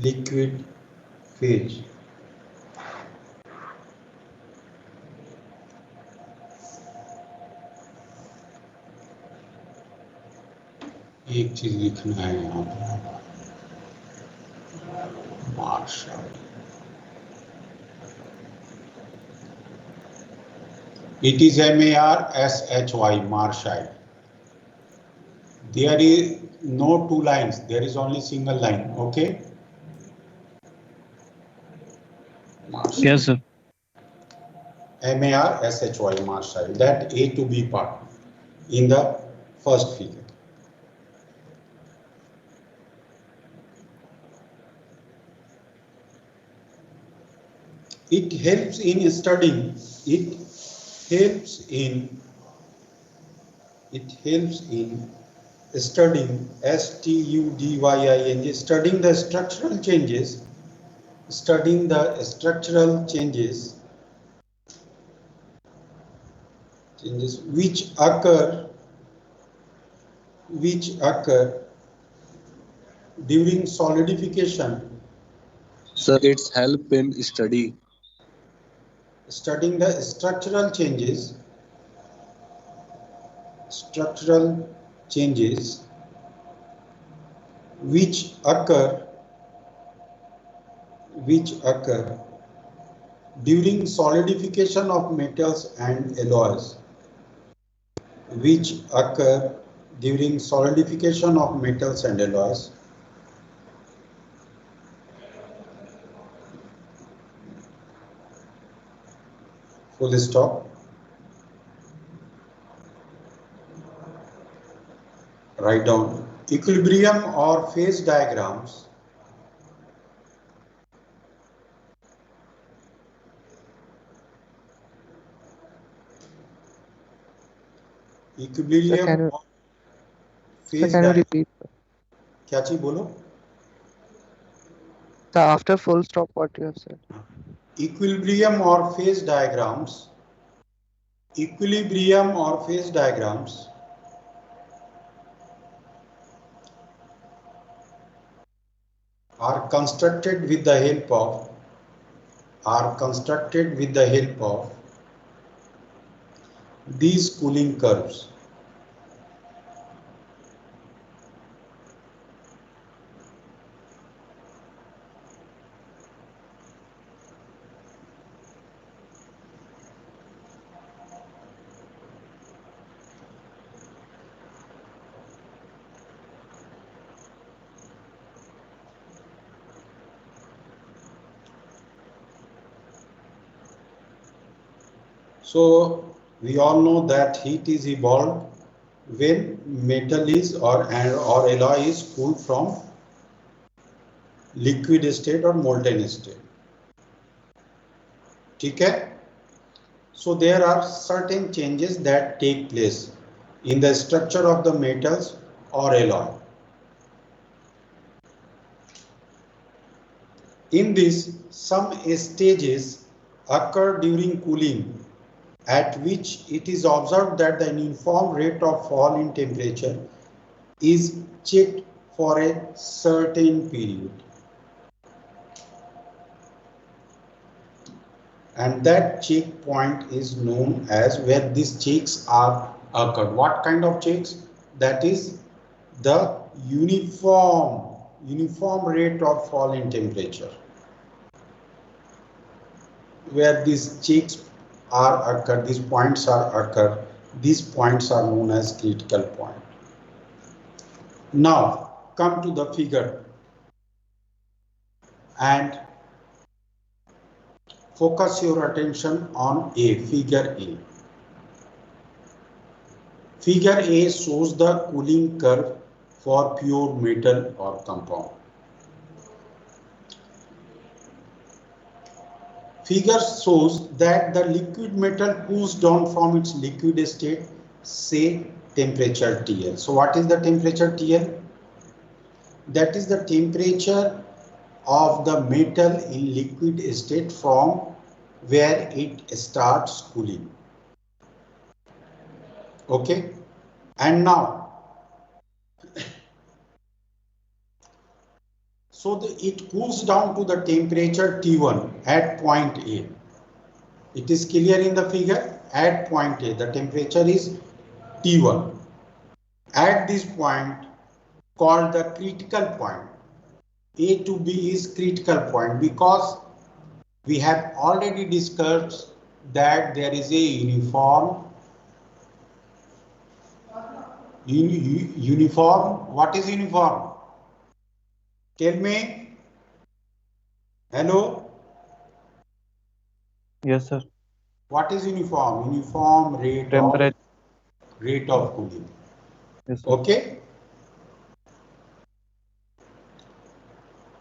liquid phase. एक चीज लिखना है यहाँ पर, martial. It is MARSHY, Marshall. There is no two lines, there is only single line, okay? Marshall. Yes, sir. MARSHY, Marshall. That A to B part in the first figure. It helps in studying. It helps in studying STUDYING, studying the structural changes, which occur during solidification. Sir, it's help in studying Studying the structural changes which occur during solidification of metals and alloys. Full stop. Write down equilibrium or phase diagrams. Equilibrium or phase Can you diagram. repeat? क्या चीज बोलो? So after full stop, what you have said? Equilibrium or phase diagrams. Are constructed with the help of these cooling curves. So we all know that heat is evolved when metal is or alloy is cooled from liquid state or molten state. ठीक है? So there are certain changes that take place in the structure of the metals or alloy. In this, some stages occur during cooling, at which it is observed that the uniform rate of fall in temperature is checked for a certain period. And that check point is known as where these checks are occurred. What kind of checks? That is the uniform rate of fall in temperature. Where these checks are occurred, these points are occurred, these points are known as critical point. Now come to the figure and focus your attention on figure A. Figure A shows the cooling curve for pure metal or compound. Figure shows that the liquid metal cools down from its liquid state, say temperature TL. So what is the temperature TL? That is the temperature of the metal in liquid state from where it starts cooling. Okay, and now So it cools down to the temperature T1 at point A. It is clear in the figure. At point A, the temperature is T1. At this point, called the critical point, A to B is critical point, because we have already discussed that there is a uniform. What is uniform? Tell me. Hello. Yes, sir. What is uniform? Uniform rate of cooling. Yes, sir. Okay.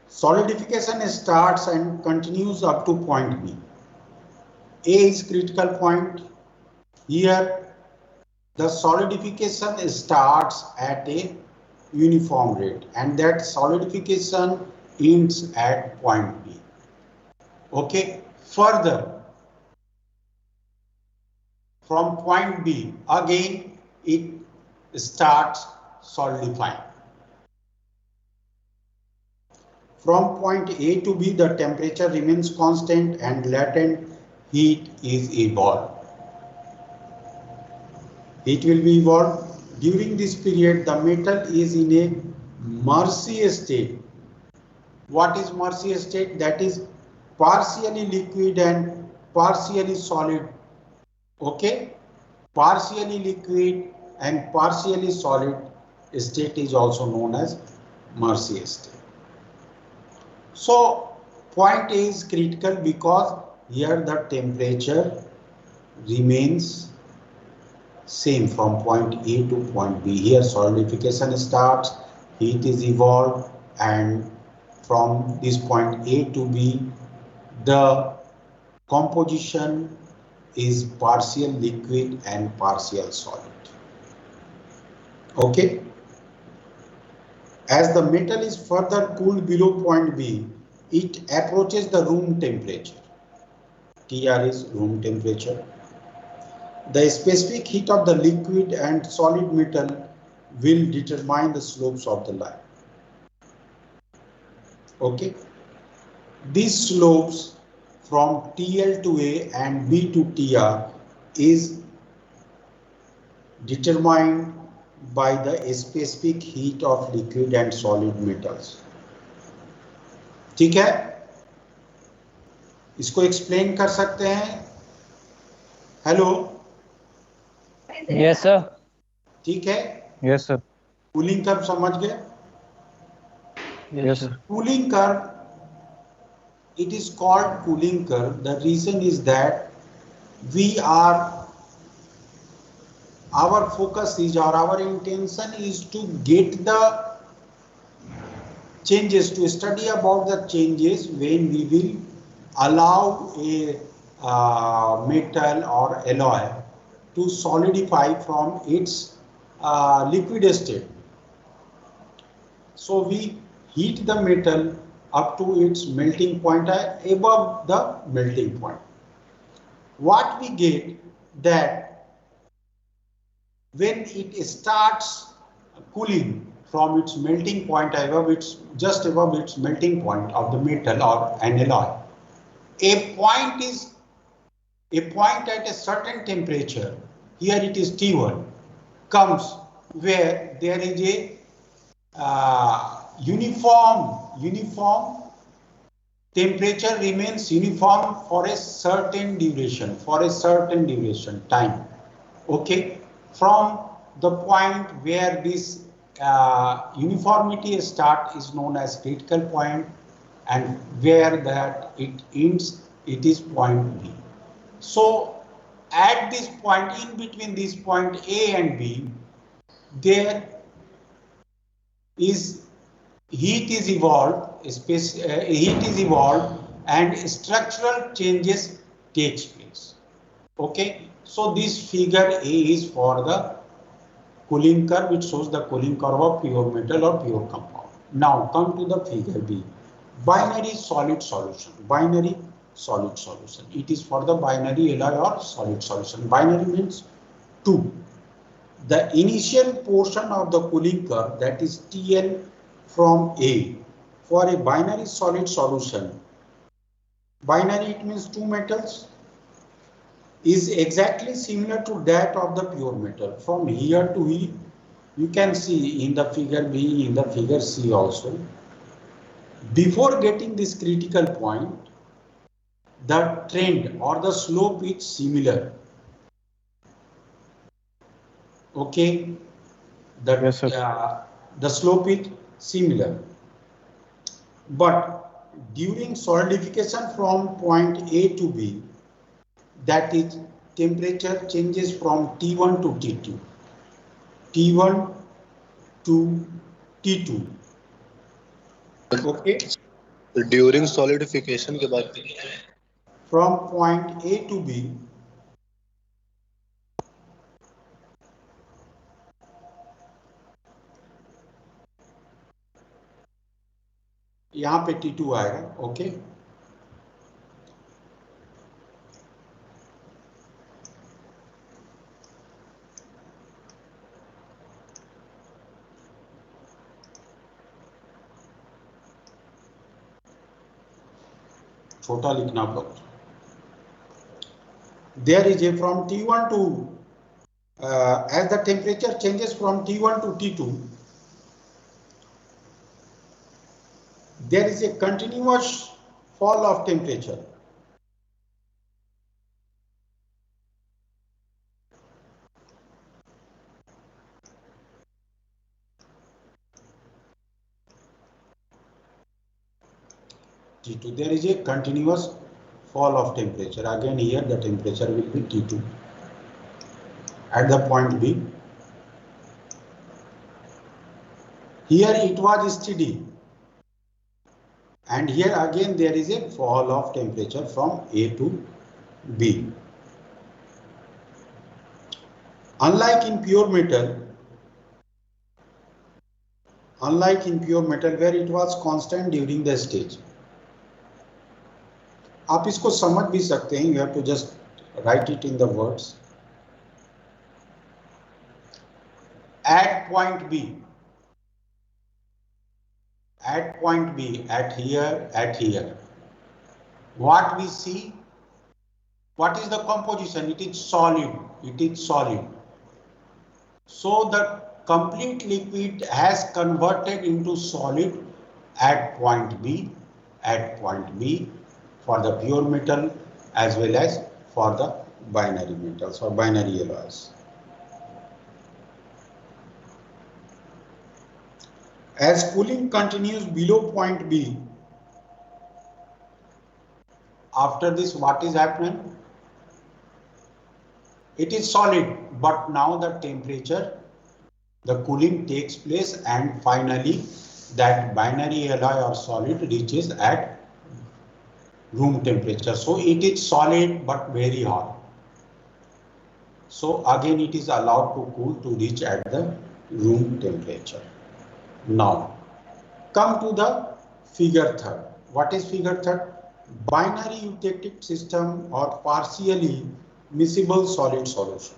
Solidification starts and continues up to point B. A is critical point. Here the solidification starts at a uniform rate, and that solidification ends at point B. Okay. Further, from point B, again it starts solidifying. From point A to B, the temperature remains constant and latent heat is evolved. Heat will be evolved. During this period, the metal is in a Marcy state. What is Marcy state? That is partially liquid and partially solid. Okay? Partially liquid and partially solid state is also known as Marcy state. So point A is critical because here the temperature remains same from point A to point B. Here solidification starts, heat is evolved, and from this point A to B, the composition is partial liquid and partial solid. Okay. As the metal is further cooled below point B, it approaches the room temperature. TR is room temperature. The specific heat of the liquid and solid metal will determine the slopes of the line. Okay. These slopes from TL to A and B to TR is determined by the specific heat of liquid and solid metals. ठीक है? इसको explain कर सकते हैं? Hello? Yes, sir. ठीक है? Yes, sir. Cooling curve समझ गए? Yes, sir. Cooling curve, it is called cooling curve. The reason is that our focus is, or our intention is to get the changes, to study about the changes when we will allow a metal or alloy to solidify from its liquid state. So we heat the metal up to its melting point, above the melting point. What we get that when it starts cooling from its melting point just above its melting point of the metal or an alloy, a point at a certain temperature, here it is T1, comes where there is a uniform temperature remains uniform for a certain duration, time. Okay. From the point where this uniformity start is known as critical point, and where that it ends, it is point B. So at this point, in between this point A and B, there is heat is evolved, and structural changes takes place. Okay. So this figure A is for the cooling curve, which shows the cooling curve of pure metal or pure compound. Now come to the figure B. Binary solid solution. Binary solid solution. It is for the binary alloy or solid solution. Binary means 2. The initial portion of the cooling curve, that is TL from A, for a binary solid solution, binary it means two metals, is exactly similar to that of the pure metal. From here to here, you can see in the figure B, in the figure C also. Before getting this critical point, the trend or the slope is similar. Okay, Yes, sir. the slope is similar. But during solidification from point A to B, that is temperature changes from T1 to T2, T1 to T2. Okay, During solidification के बाद from point A to B, यहाँ पे T2 आएगा. Okay, छोटा लिखना पड़ता. There is a from T1 to as the temperature changes from T1 to T2, there is a continuous fall of temperature. T2, there is a continuous fall of temperature. Again here the temperature will be T2 at the point B. Here it was steady, and here again there is a fall of temperature from A to B. Unlike in pure metal where it was constant during the stage. आप इसको समझ भी सकते हैं. You have to just write it in the words. At point B, at here, what we see, what is the composition? It is solid. So the complete liquid has converted into solid at point B for the pure metal as well as for the binary metals or binary alloys. As cooling continues below point B, after this what is happening? It is solid, but now the temperature, the cooling takes place, and finally that binary alloy or solid reaches at room temperature. So it is solid but very hot. So again it is allowed to cool to reach at the room temperature. Now come to the figure third. What is figure third? Binary eutectic system or partially miscible solid solution.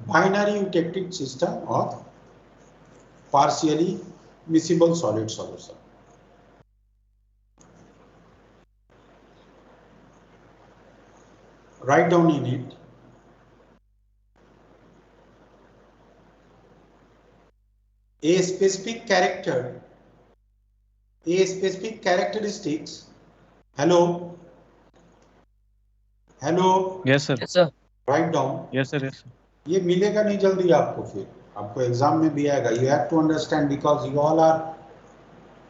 Binary eutectic system or partially miscible solid solution. Write down in it. A specific characteristics. Hello. Yes, sir. Yes, sir. Write down. Yes, sir. Yes, sir. ये मिलेगा नहीं जल्दी आपको, फिर आपको exam में भी आएगा. You have to understand because you all are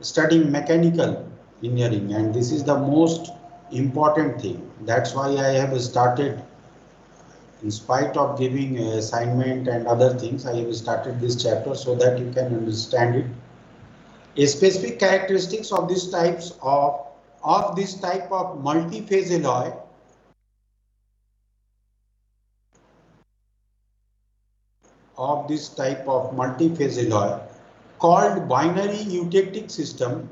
studying mechanical engineering and this is the most important thing. That's why I have started, in spite of giving assignment and other things, I have started this chapter so that you can understand it. A specific characteristics of this types of this type of multi-phase alloy called binary eutectic system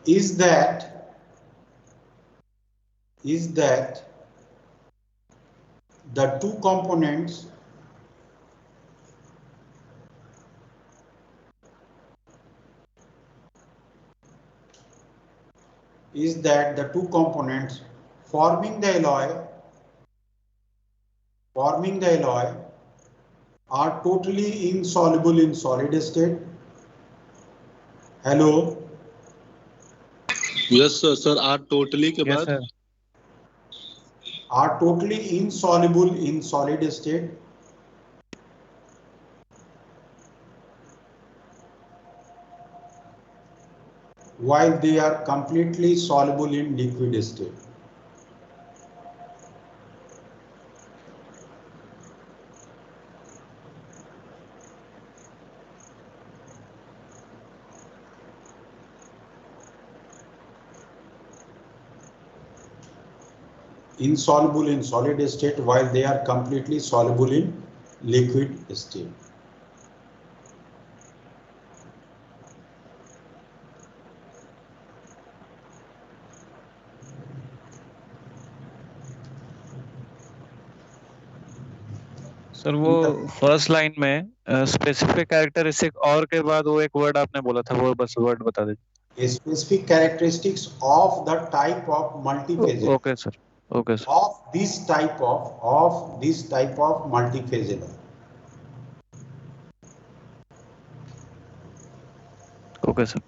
is that the two components is that the two components forming the alloy are totally insoluble in solid state. Hello. Yes, sir. Sir, are totally के Yes, बाद? sir. Are totally insoluble in solid state. While they are completely soluble in liquid state. Insoluble in solid state while they are completely soluble in liquid state. Sir वो first line में specific characteristic और के बाद वो एक word आपने बोला था, वो बस वर्ड बता दीजिए. Specific characteristics of the type of multiphase okay sir. Okay sir. of this type of multiphase alloy. Okay sir.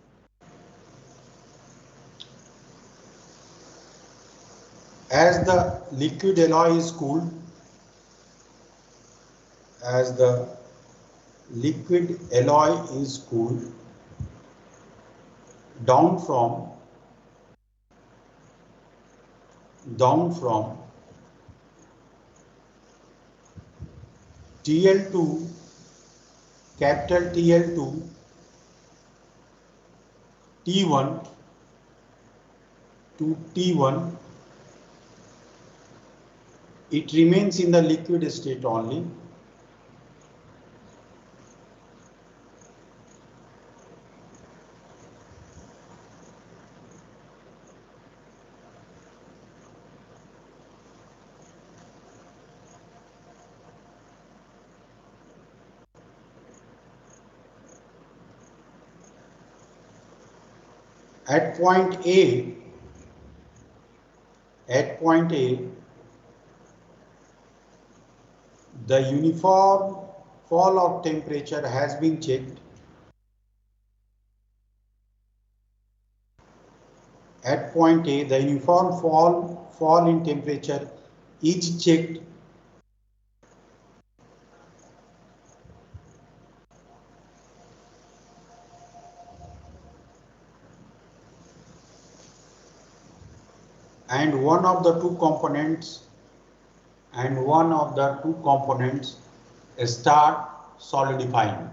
As the liquid alloy is cooled, down from TL2, capital TL2, T1 to T1, it remains in the liquid state only. At point A, the uniform fall of temperature has been checked. At point A, the uniform fall in temperature is checked. And one of the two components start solidifying.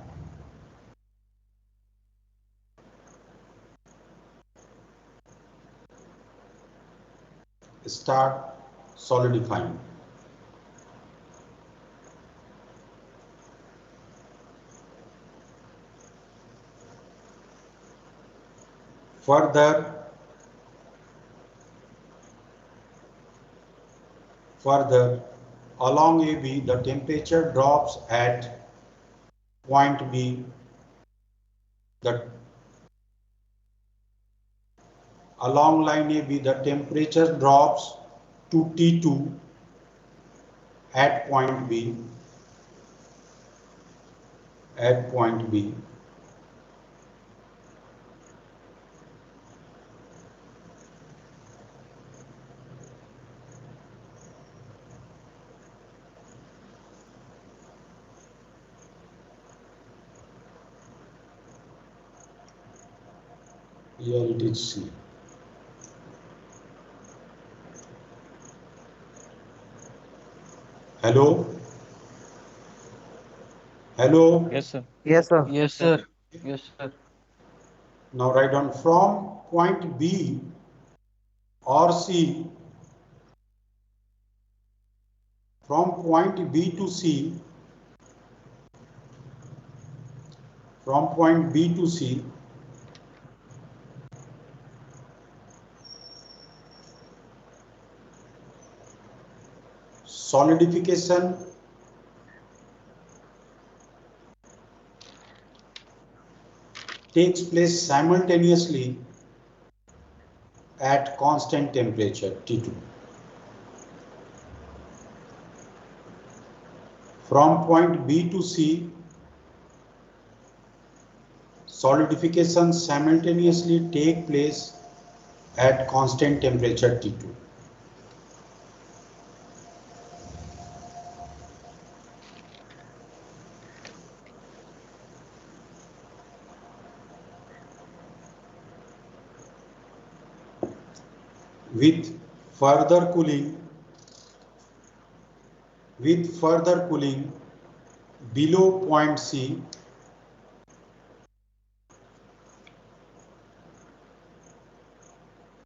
Further, along AB, the temperature drops at point B. Along line AB, the temperature drops to T2 at point B. Here it is C. Hello? Yes, sir. Yes, sir. Yes, sir. Yes, sir. Now write down from point B or C, from point B to C, solidification takes place simultaneously at constant temperature T2. From point B to C, solidification simultaneously take place at constant temperature T2. With further cooling below point C,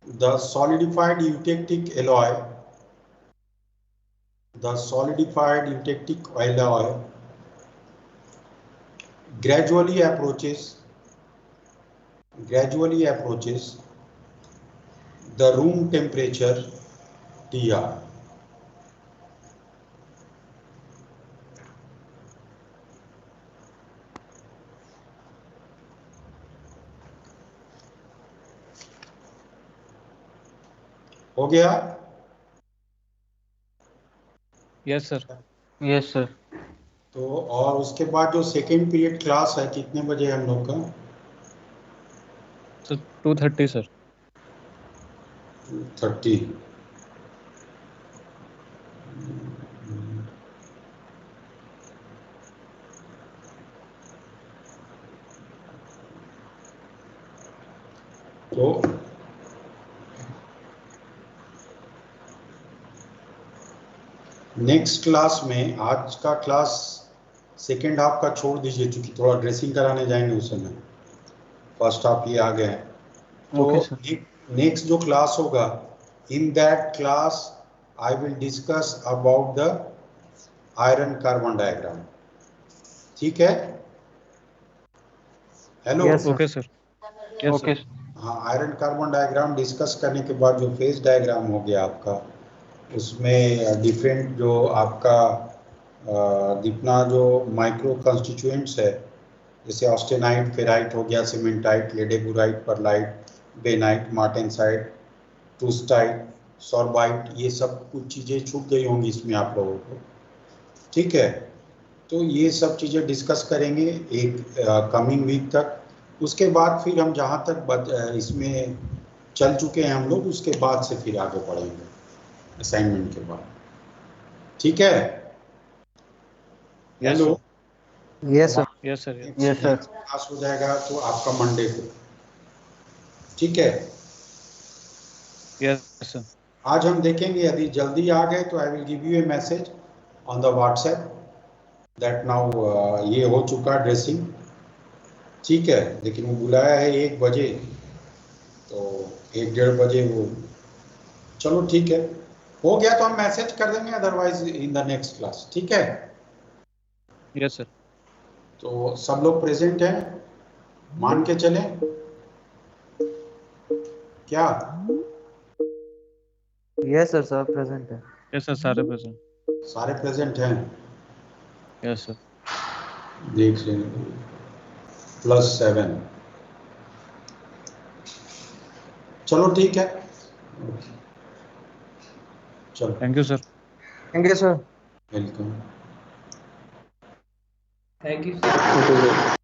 the solidified eutectic alloy gradually approaches the room temperature TR. हो गया? Yes sir. Yes, sir. तो और उसके बाद जो second period class है कितने बजे हम लोग का? Sir 2:30 sir. 30। तो नेक्स्ट क्लास में, आज का क्लास सेकेंड हाफ का छोड़ दीजिए क्योंकि थोड़ा ड्रेसिंग कराने जाएंगे उस समय। फर्स्ट हाफ ये आ गए हैं। Okay, तो sir. नेक्स्ट जो क्लास होगा, in that class I will discuss about the iron carbon diagram. ठीक है? Hello. Yes, sir. Okay sir. Yes Okay. Sir. हाँ, आयरन कार्बन डायग्राम डिस्कस करने के बाद जो फेज डायग्राम हो गया आपका, उसमें डिफरेंट जो आपका जितना जो माइक्रो कंस्टिट्यूएंट्स है, जैसे ऑस्टेनाइट, फेराइट हो गया, सीमेंटाइट, लेडेबुराइट, परलाइट, बेनाइट, मार्टेंसाइट, टूस्टाइट, सॉर्बाइट, ये सब कुछ चीज़ें छूट गई होंगी इसमें आप लोगों को। ठीक है? तो ये सब चीज़ें डिस्कस करेंगे एक कमिंग वीक तक। उसके बाद फिर हम जहाँ तक इसमें चल चुके हैं हम लोग, उसके बाद से फिर आगे बढ़ेंगे असाइनमेंट के बाद। ठीक है? Yes hello. Yes, sir. Yes sir. Yes, sir. Class हो जाएगा तो आपका मंडे को। ठीक है? Yes sir. आज हम देखेंगे, यदि जल्दी आ गए तो I will give U A message on the WhatsApp that now ये हो चुका ड्रेसिंग। ठीक है? लेकिन वो बुलाया है 1 बजे, तो 1-1:30 बजे वो, चलो ठीक है, हो गया तो हम मैसेज कर देंगे, otherwise in the next class. ठीक है? Yes sir. तो सब लोग प्रेजेंट हैं, मान के चलें क्या? Yes, sir. Sir, present. है। यस सर, सारे प्रेजेंट। सारे प्रेजेंट हैं? Yes sir. देख लेंगे। +7। चलो ठीक है, चलो, thank you sir. Thank you, sir. Welcome. Thank you, sir.